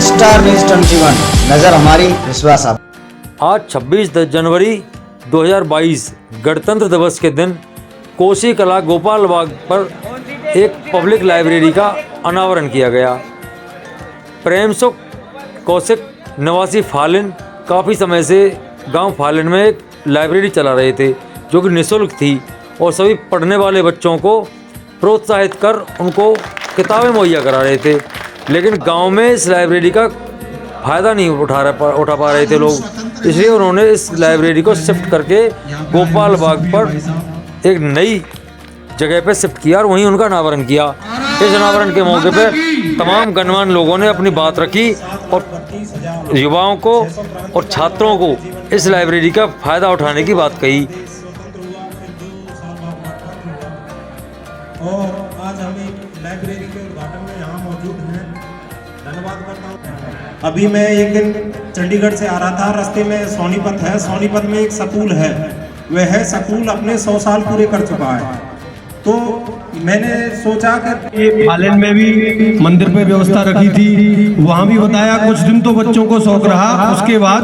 Star news 21 नजर हमारी, विश्वास आप। आज 26 जनवरी 2022 गणतंत्र दिवस के दिन कोसी कला गोपाल बाग पर एक पब्लिक लाइब्रेरी का अनावरण किया गया। प्रेम सुख कौशिक निवासी फालिन काफ़ी समय से गांव फालिन में एक लाइब्रेरी चला रहे थे जो कि निःशुल्क थी और सभी पढ़ने वाले बच्चों को प्रोत्साहित कर उनको किताबें मुहैया करा रहे थे। लेकिन गांव में इस लाइब्रेरी का फ़ायदा नहीं उठा पा रहे थे लोग, इसलिए उन्होंने इस लाइब्रेरी को शिफ्ट करके गोपाल बाग पर एक नई जगह पे शिफ्ट किया और वहीं उनका अनावरण किया। इस अनावरण के मौके पे तमाम गणमान्य लोगों ने अपनी बात रखी और युवाओं को और छात्रों को इस लाइब्रेरी का फ़ायदा उठाने की बात कही। और आज हम एक लाइब्रेरी के उद्घाटन में यहाँ मौजूद हैं, धन्यवाद करता हूँ। अभी मैं एक दिन चंडीगढ़ से आ रहा था, रास्ते में सोनीपत है, सोनीपत में एक स्कूल है, वह स्कूल अपने 100 साल पूरे कर चुका है। तो मैंने सोचा कि ये फालिन में भी मंदिर पे व्यवस्था रखी थी, वहाँ भी बताया। कुछ दिन तो बच्चों को शौक रहा, उसके बाद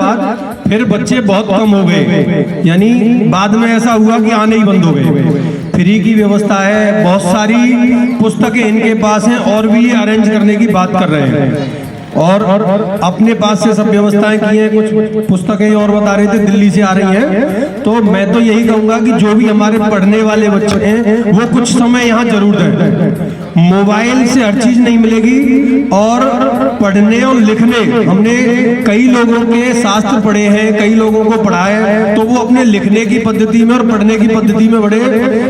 फिर बच्चे बहुत कम हो गए, यानी बाद में ऐसा हुआ कि आने ही बंद हो गए। फ्री की व्यवस्था है, बहुत सारी पुस्तकें इनके पास हैं और भी ये अरेंज करने की बात कर रहे हैं और अपने पास से सब व्यवस्थाएं की हैं। कुछ पुस्तकें और बता रहे थे दिल्ली से आ रही हैं। तो मैं तो यही कहूँगा कि जो भी हमारे पढ़ने वाले बच्चे हैं वो कुछ समय यहाँ जरूर दें। मोबाइल से हर चीज नहीं मिलेगी और पढ़ने और लिखने, हमने कई लोगों के शास्त्र पढ़े हैं, कई लोगों को पढ़ा है, तो वो अपने लिखने की पद्धति में और पढ़ने की पद्धति में बड़े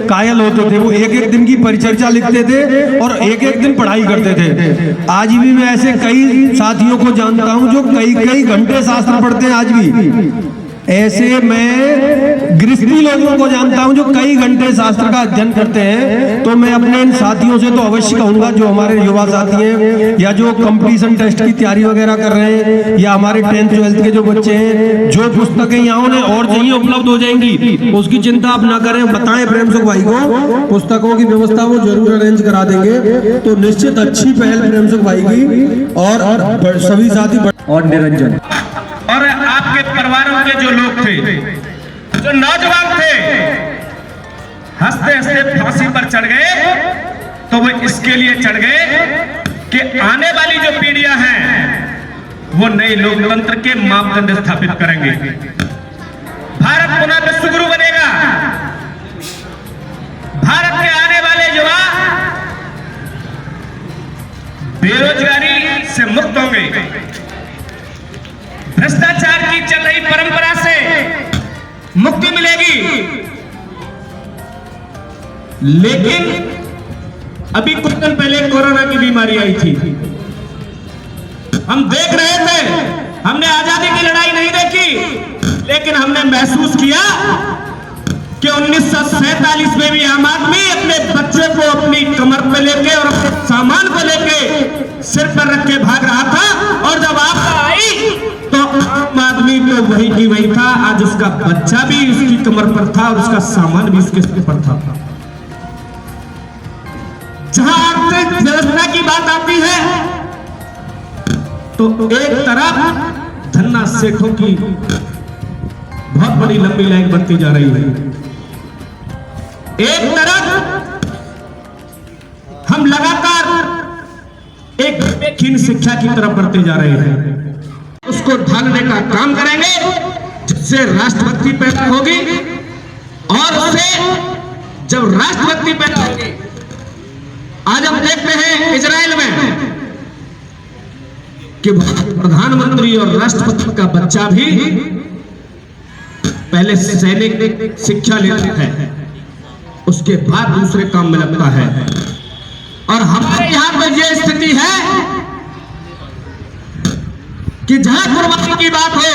कायल होते थे। वो एक एक दिन की परिचर्या लिखते थे और एक एक दिन पढ़ाई करते थे। आज भी मैं ऐसे कई साथियों को जानता हूं जो कई कई घंटे शास्त्र पढ़ते हैं आज भी। ऐसे मैं गृहस्थी लोगों को जानता हूं जो कई घंटे शास्त्र का अध्ययन करते हैं। तो मैं अपने इन साथियों से तो अवश्य कहूंगा, जो हमारे युवा साथी हैं या जो कंपटीशन टेस्ट की तैयारी वगैरह कर रहे हैं या हमारे 10th 12th के जो बच्चे हैं, जो पुस्तकें यहाँ उन्हें और चाहिए उपलब्ध हो जाएंगी, उसकी चिंता आप ना करें। बताएं प्रेम सुख भाई को, पुस्तकों की व्यवस्था वो जरूर अरेंज करा देंगे। तो निश्चित अच्छी पहल प्रेम सुख भाई की और सभी साथी और निरंजन और आपके परिवारों के जो लोग थे, जो नौजवान थे, हंसते हंसते फांसी पर चढ़ गए, तो वो इसके लिए चढ़ गए कि आने वाली जो पीढ़ियां हैं वो नए लोकतंत्र के मापदंड स्थापित करेंगे। भारत पुनः विश्वगुरु बनेगा। भारत के आने वाले युवा बेरोजगारी से मुक्त होंगे, भ्रष्टाचार की चल रही परंपरा से मुक्ति मिलेगी। लेकिन अभी कुछ दिन पहले कोरोना की बीमारी आई थी, हम देख रहे थे, हमने आजादी की लड़ाई नहीं देखी, लेकिन हमने महसूस किया कि 1947 में भी आम आदमी अपने बच्चे को अपनी कमर पे लेके और अपने सामान को लेके सिर पर रख के भाग रहा था, और जब आपदा आई तो आम आदमी तो वही की वही था। आज उसका बच्चा भी उसकी कमर पर था और उसका सामान भी उसके सिर पर था। जहां आर्थिक व्यवस्था की बात आती है तो एक तरफ धन्ना सेठों की बहुत बड़ी लंबी लाइन बनती जा रही है, एक तरफ हम लगातार एक बेखीन शिक्षा की तरफ बढ़ते जा रहे हैं। उसको ढालने का काम करेंगे जिससे राष्ट्रभक्ति पैदा होगी, और उससे जब राष्ट्रभक्ति पैदा होगी, आज हम देखते हैं इजराइल में कि प्रधानमंत्री और राष्ट्रपति का बच्चा भी पहले सैनिक शिक्षा लेता है, उसके बाद दूसरे काम में लगता है। और हमारे यहां पर यह स्थिति है कि जहां कुर्बानी की बात हो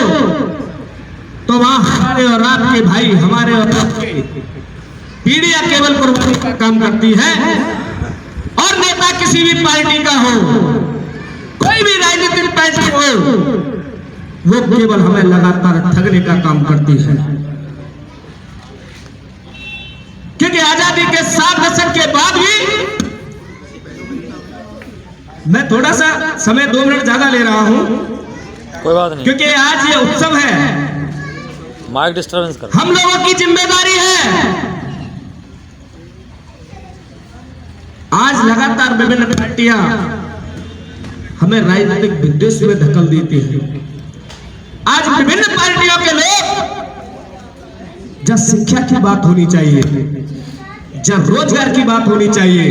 तो वहां हमारे और आपके भाई, हमारे और आपके पीढ़ियां केवल कुर्बानी का काम करती है। और नेता किसी भी पार्टी का हो, कोई भी राजनीतिक पार्टी हो, वो केवल हमें लगातार ठगने का काम करती है। क्योंकि आजादी के 7 दशक के बाद भी मैं थोड़ा सा समय 2 मिनट ज्यादा ले रहा हूं कोई बात नहीं, क्योंकि आज ये उत्सव है, माइक डिस्टर्बेंस कर। हम लोगों की जिम्मेदारी है। आज लगातार विभिन्न पार्टियां हमें राजनीतिक विद्वेष में धकेल देती हैं। आज विभिन्न पार्टियों के लोग, जब शिक्षा की बात होनी चाहिए, जब रोजगार की बात होनी चाहिए,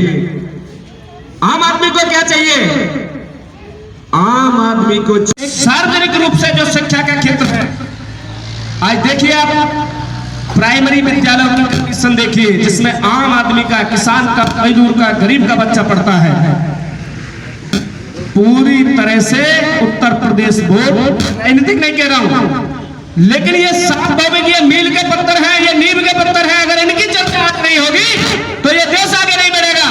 आम आदमी को क्या चाहिए? आम आदमी को सार्वजनिक रूप से जो शिक्षा का क्षेत्र है, आज देखिए आप प्राइमरी विद्यालयों की कंडीशन देखिए, जिसमें आम आदमी का, किसान का, मजदूर का, गरीब का बच्चा पढ़ता है। पूरी तरह से उत्तर प्रदेश बोर्ड, राजनीतिक नहीं कह रहा हूं, लेकिन ये साफ बाबे ये मील के पत्थर हैं, ये नींव के पत्थर हैं। अगर इनकी चर्चा आज नहीं होगी तो ये देश आगे नहीं बढ़ेगा।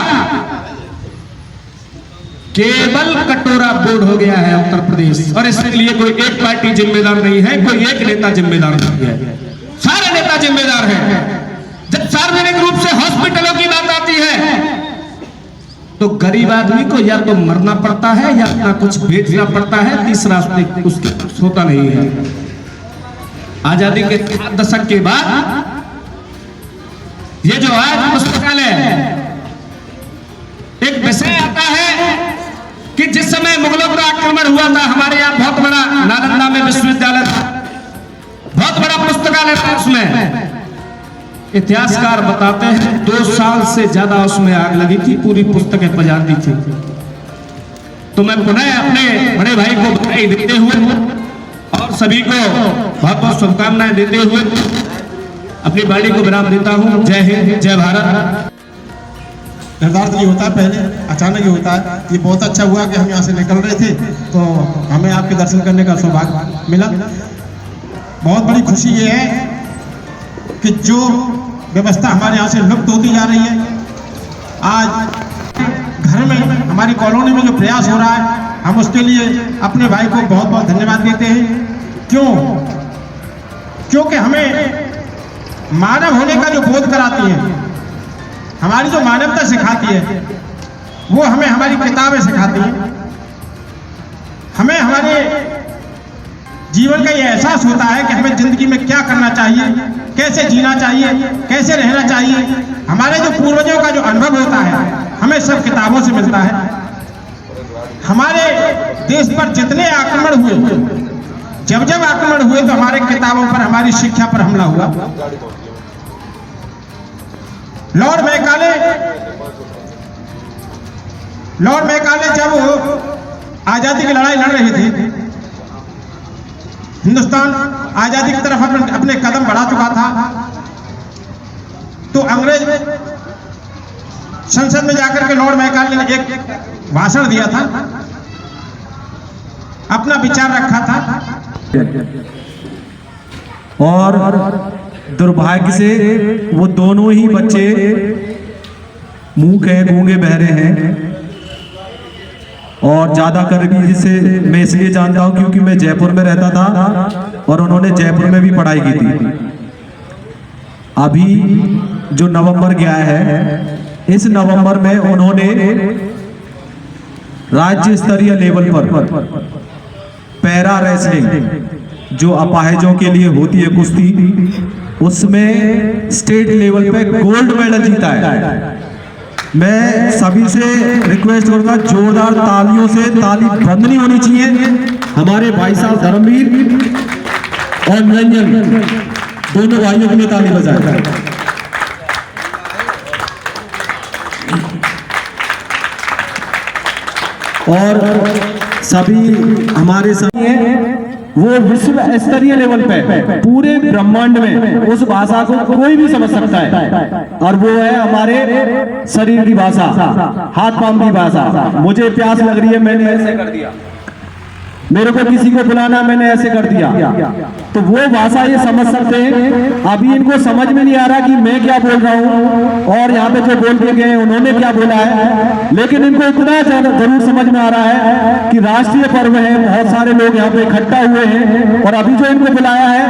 केवल कटोरा बोर्ड हो गया है उत्तर प्रदेश, और इसके लिए कोई एक पार्टी जिम्मेदार नहीं है, कोई एक नेता जिम्मेदार नहीं है, सारे नेता जिम्मेदार हैं। जब सार्वजनिक रूप से हॉस्पिटलों की बात आती है तो गरीब आदमी को या तो मरना पड़ता है या अपना कुछ बेचना पड़ता है, तीसरा उसके कुछ होता नहीं है। आजादी के 7 दशक के बाद ये जो आज पुस्तकालय, एक विषय आता है कि जिस समय मुगलों का आक्रमण हुआ था, हमारे यहाँ बहुत बड़ा नालंदा में विश्वविद्यालय था, बहुत बड़ा पुस्तकालय था। उसमें इतिहासकार बताते हैं 2 साल से ज्यादा उसमें आग लगी थी, पूरी पुस्तकें पजार दी थी। तो मैं पुनः अपने बड़े भाई को बधाई देते हुए और सभी को बहुत बहुत शुभकामनाएं देते हुए अपनी बाड़ी को विराम देता हूं। जय हिंद, जय भारत। निर्धारित नहीं होता, पहले अचानक ही होता है। ये बहुत अच्छा हुआ कि हम यहाँ से निकल रहे थे तो हमें आपके दर्शन करने का सौभाग्य मिला। बहुत बड़ी खुशी ये है कि जो व्यवस्था हमारे यहाँ से लुप्त होती जा रही है, आज घर में हमारी कॉलोनी में जो प्रयास हो रहा है, हम उसके लिए अपने भाई को बहुत बहुत धन्यवाद देते हैं। क्योंकि हमें मानव होने का जो बोध कराती है, हमारी जो मानवता सिखाती है, वो हमें हमारी किताबें सिखाती हैं। हमें हमारे जीवन का ये एहसास होता है कि हमें जिंदगी में क्या करना चाहिए, कैसे जीना चाहिए, कैसे रहना चाहिए। हमारे जो पूर्वजों का जो अनुभव होता है, हमें सब किताबों से मिलता है। हमारे देश पर जितने आक्रमण हुए, जब जब आक्रमण हुए तो हमारे किताबों पर, हमारी शिक्षा पर हमला हुआ। लॉर्ड मैकाले जब आजादी की लड़ाई लड़ रहे थे, हिंदुस्तान आजादी की तरफ अपने कदम बढ़ा चुका था, तो अंग्रेज संसद में जाकर के लॉर्ड मैकाले ने एक भाषण दिया था, अपना विचार रखा था। और दुर्भाग्य से वो दोनों ही बच्चे मूक हैं, गूंगे बहरे हैं। और ज़्यादा करीबी से मैं इसलिए जानता हूँ क्योंकि मैं जयपुर में रहता था और उन्होंने जयपुर में भी पढ़ाई की थी। अभी जो नवंबर गया है, इस नवंबर में उन्होंने राज्य स्तरीय लेवल पर पैरा रेसलिंग जो अपाहिजों के लिए होती है कुश्ती, उसमें स्टेट लेवल पे गोल्ड मेडल जीता है। मैं सभी से रिक्वेस्ट करूंगा, जोरदार तालियों से ताली बंद नहीं होनी चाहिए। हमारे भाई साहब धर्मवीर और निरंजन दोनों भाइयों के लिए ताली बजाएं। और सभी हमारे साथ वो विश्व स्तरीय लेवल पे पूरे ब्रह्मांड में उस भाषा को कोई भी समझ सकता है, और वो है हमारे शरीर की भाषा, हाथ पांव की भाषा। मुझे प्यास लग रही है, मैंने ऐसे कर दिया। मेरे को किसी को बुलाना, मैंने ऐसे कर दिया, तो वो भाषा ये समझ सकते हैं। अभी इनको समझ में नहीं आ रहा कि मैं क्या बोल रहा हूँ और यहाँ पे जो बोल के गए उन्होंने क्या बोला है, लेकिन इनको इतना जरूर समझ में आ रहा है कि राष्ट्रीय पर्व है, बहुत सारे लोग यहाँ पे इकट्ठा हुए हैं और अभी जो इनको बुलाया है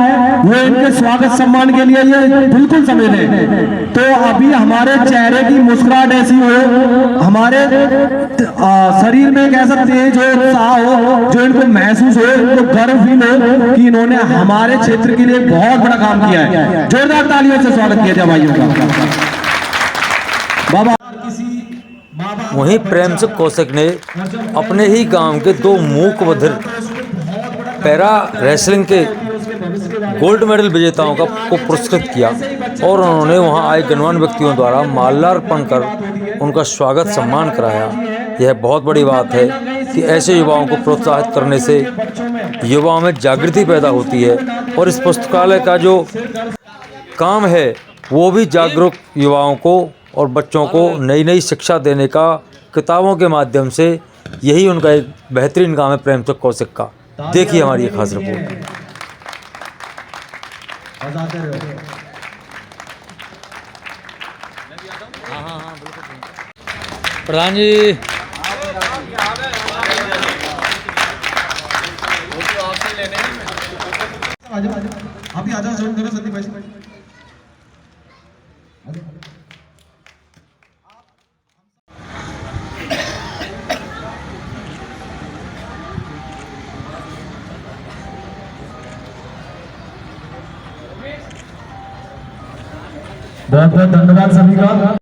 वो इनके स्वागत सम्मान के लिए ये बिल्कुल समझ लें। तो अभी हमारे चेहरे की मुस्कुराहट ऐसी हो, हमारे शरीर में कह सकते हैं जो उत्साह हो, जो इनको महसूस हो, इनको गर्व फील हो कि इन्होंने हमारे क्षेत्र के लिए बहुत बड़ा काम किया है। जोरदार तालियों से स्वागत किया जाए भाइयों का। बाबा वहीं प्रेमचंद कौशिक ने अपने ही गांव के 2 मूक बधिर पैरा रेसलिंग के गोल्ड मेडल विजेताओं को पुरस्कृत किया और उन्होंने वहां आए गणमान्य व्यक्तियों द्वारा माल्यार्पण कर उनका स्वागत सम्मान कराया। यह बहुत बड़ी बात है कि ऐसे युवाओं को प्रोत्साहित करने से युवाओं में जागृति पैदा होती है और इस पुस्तकालय का जो काम है वो भी जागरूक युवाओं को और बच्चों को नई नई शिक्षा देने का किताबों के माध्यम से, यही उनका एक बेहतरीन काम है प्रेमचंद कौशिक का। देखिए हमारी एक खास रिपोर्ट। प्रधान जी, आप ही आ जाओ, जॉइन करो संदीप भाई। बहुत बहुत धन्यवाद सभी का।